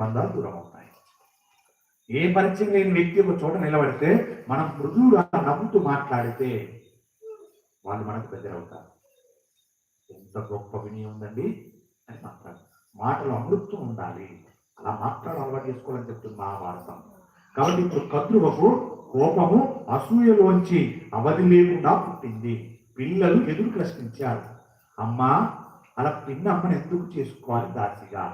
బంధాలు దూరం అవుతాయి. ఏ పరిచయం లేని వ్యక్తి ఒక చోట నిలబడితే మనం మృదువుగా నవ్వుతూ మాట్లాడితే వాళ్ళు మనకు దగ్గర అవుతారు. ఎంత గొప్ప వినయం ఉందండి అని మాట్లాడు. మాటలు అమృతం ఉండాలి, అలా మాట్లాడ అలవాటు చేసుకోవాలని చెప్తుంది మహాభారతం. కాబట్టి ఇప్పుడు కద్రువకు కోపము అసూయలోంచి అవధి లేకుండా పుట్టింది. పిల్లలు ఎదురు ప్రశ్నించారు, అమ్మా అలా పిన్నమ్మని ఎందుకు చేసుకోవాలి దాసిగా?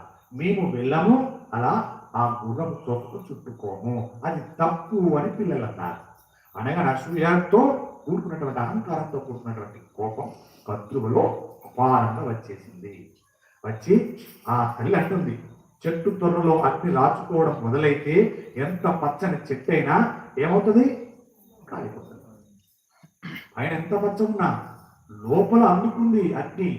మేము వెళ్ళము, అలా ఆ గుర్రం తొక్కు చుట్టుకోము, అది తప్పు అని పిల్లలు అన్నారు. అనగా అసూయతో కూడుకున్నటువంటి అహంకారంతో కూడుకున్నటువంటి కోపం కద్రువలో అపారంగా వచ్చేసింది. వచ్చి ఆ తల్లి అంటుంది, చెట్టు తొర్రలో అగ్ని రాచుకోవడం మొదలైతే ఎంత పచ్చని చెట్టు అయినా ఏమవుతుంది? కాలిపోతుంది. ఆయన ఎంత పచ్చ ఉన్నా లోపల అందుకుంది అగ్ని,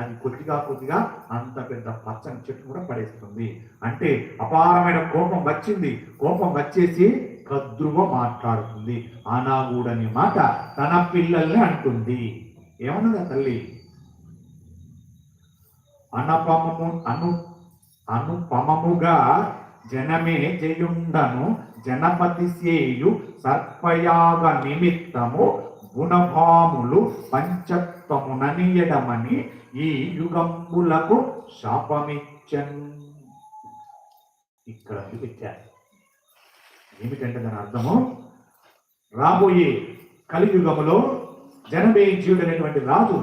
అది కొద్దిగా కొద్దిగా అంత పెద్ద పచ్చని చెట్టు కూడా పడేస్తుంది. అంటే అపారమైన కోపం వచ్చింది. కోపం వచ్చేసి కద్రువ మాట్లాడుతుంది. అనగూడని మాట తన పిల్లల్ని అంటుంది. ఏమన్నది ఆ తల్లి? అనుపమముగా జనమే జయుండను జనపతి సేయు సర్పయాగ నిమిత్తము గుణభాములు పంచత్వముననియడమని ఈ యుగంబులకు శాపమిచ్చన్. ఇక్కడ పెట్టారు. ఏమిటంటే దాని అర్థము, రాబోయే కలియుగములో జనమేజయుడు అనేటువంటి రాజు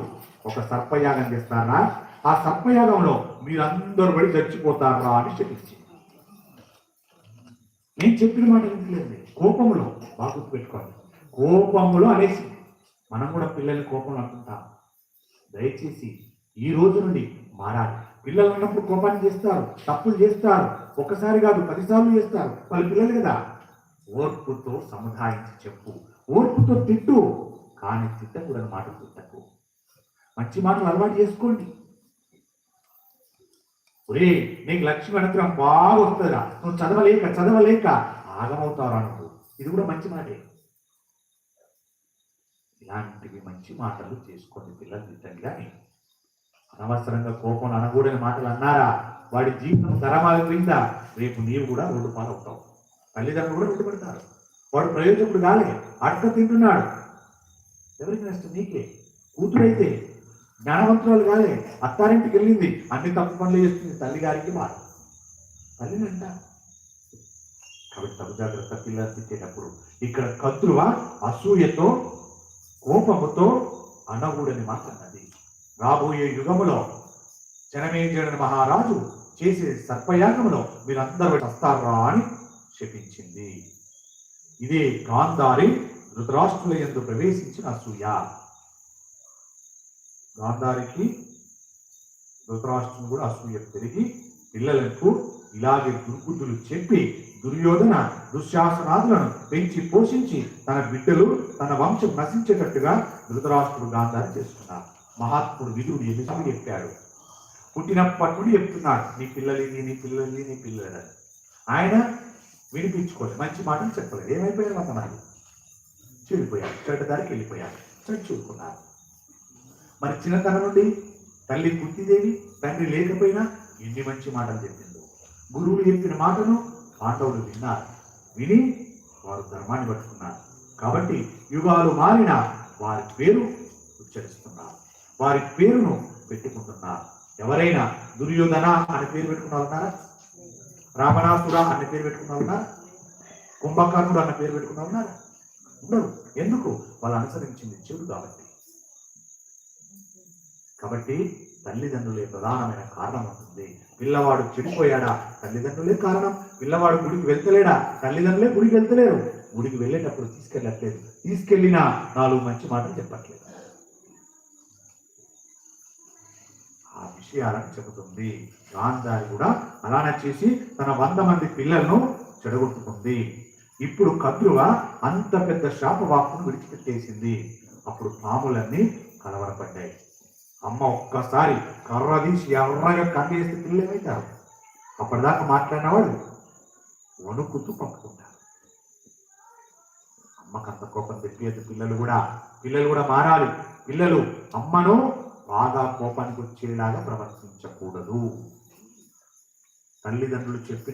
ఒక సర్పయాగం చేస్తారా, ఆ సర్పయాగంలో మీరందరూ పడి చచ్చిపోతారా అని చెప్పించింది. నేను చెప్పిన మాట వింటలేదు. కోపంలో బాగా గుర్తుపెట్టుకోండి, కోపంలో అనేసి మనం కూడా పిల్లల్ని కోపంలో అంటుంటాం. దయచేసి ఈ రోజు నుండి మారాలి. పిల్లలు ఉన్నప్పుడు కోపాన్ని చేస్తారు, తప్పులు చేస్తారు, ఒక్కసారి కాదు 10 సార్లు చేస్తారు. వాళ్ళ పిల్లలు కదా. ఓర్పుతో సముదాయించి చెప్పు, ఓర్పుతో తిట్టు, కానీ తిట్టకూడని మాట తిట్టకు. మంచి మాటలు అలవాటు చేసుకోండి. ఒరే నీకు లక్ష్మి అనుగ్రహం బాగా వస్తుందా, నువ్వు చదవలేక ఆగమవుతావు అనుకో, ఇది కూడా మంచి మాటే. ఇలాంటివి మంచి మాటలు చేసుకోండి. పిల్లలు తిట్టండి. కానీ అనవసరంగా కోపం అనకూడని మాటలు అన్నారా, వాడి జీవితం తరమాలిపోయిందా, రేపు నీవు కూడా రోడ్డు పాలవుతావు. తల్లిదండ్రులు కూడా రోడ్డు పెడతారు. వాడు ప్రయోజకుడు కాలే, అడ్డ తింటున్నాడు, ఎవరికి నష్టం? నీకే. కూతురైతే జ్ఞానవంతురాలు కాలే, అత్తారింటికి వెళ్ళింది, అన్ని తప్పు పనులు చేస్తుంది, తల్లి గారికి బాధ. తల్లిని అంట. కాబట్టి తప్పు జాగ్రత్త పిల్లలు తిట్టేటప్పుడు. ఇక్కడ కద్రువ అసూయతో కోపముతో అనకూడని మాట అన్నది. రాబోయే యుగములో జనమేజయుడు మహారాజు చేసే సర్పయాగములో మీరందరూ వస్తారా అని శపించింది. ఇదే గాంధారి ధృతరాష్ట్రుల యందు ప్రవేశించిన అసూయ. గాంధారికి ధృతరాష్ట్రుని కూడా అసూయ పెరిగి పిల్లలకు ఇలాగే దుర్బుద్ధులు చెప్పి దుర్యోధన దుశ్శాసనాదులను పెంచి పోషించి తన బిడ్డలు తన వంశం నశించేటట్టుగా ధృతరాష్ట్రుడు గాంధారి చేస్తున్నారు. మహాత్ముడు విదురుడు ఎదురు చెప్పాడు. పుట్టినప్పటి నుండి చెప్తున్నాడు, నీ పిల్లలని. ఆయన వినిపించుకోలేదు, మంచి మాటలు చెప్పలేదు. ఏమైపోయారు? కొంతమంది చెడిపోయారు, చెడ్డదారికి వెళ్ళిపోయారు, చచ్చుకున్నారు. మరి చిన్నతనం నుండి తల్లి కుంతిదేవి తండ్రి లేకపోయినా ఎన్ని మంచి మాటలు చెప్పిందో. గురువులు చెప్పిన మాటను పాండవులు విన్నారు. విని వారు ధర్మాన్ని పట్టుకున్నారు. కాబట్టి యుగాలు మారిన వారి పేరు ఉచ్చరిస్తున్నారు, వారి పేరును పెట్టుకుంటున్నారు. ఎవరైనా దుర్యోధన అనే పేరు పెట్టుకున్న ఉన్నారా? రావణాసుర అనే పేరు పెట్టుకున్న ఉన్నారా? కుంభకర్ణుడు అన్న పేరు పెట్టుకున్న ఉన్నారా? ఉండరు. ఎందుకు? వాళ్ళు అనుసరించింది చెడు కాబట్టి తల్లిదండ్రులే ప్రధానమైన కారణం ఉంటుంది. పిల్లవాడు చెడిపోయాడా, తల్లిదండ్రులే కారణం. పిల్లవాడు గుడికి వెళ్తలేడా, తల్లిదండ్రులే గుడికి వెళ్తలేరు. గుడికి వెళ్ళేటప్పుడు తీసుకెళ్ళట్లేదు, తీసుకెళ్ళినా 4 మంచి మాటలు చెప్పట్లేదు. ఆ విషయాలను చెబుతుంది. గాంధారి కూడా అలానే చేసి తన 100 మంది పిల్లలను చెడగొట్టుకుంది. ఇప్పుడు కద్రువ అంత పెద్ద శాపవాక్కును విడిచిపెట్టేసింది. అప్పుడు పాములన్నీ కలవరపడ్డాయి. అమ్మ ఒక్కసారి కర్ర తీసి ఎర్రగా కండేస్తే పిల్లలు ఏమవుతారు? అప్పటిదాకా మాట్లాడిన వాళ్ళు వణుకుతూ పంపుకుంటారు. అమ్మకు అంత కోపం తెప్పియద్దు. పిల్లలు కూడా మారాలి. పిల్లలు అమ్మను బాగా కోపానికి వచ్చేలాగా ప్రవర్తించకూడదు. తల్లిదండ్రులు చెప్పిన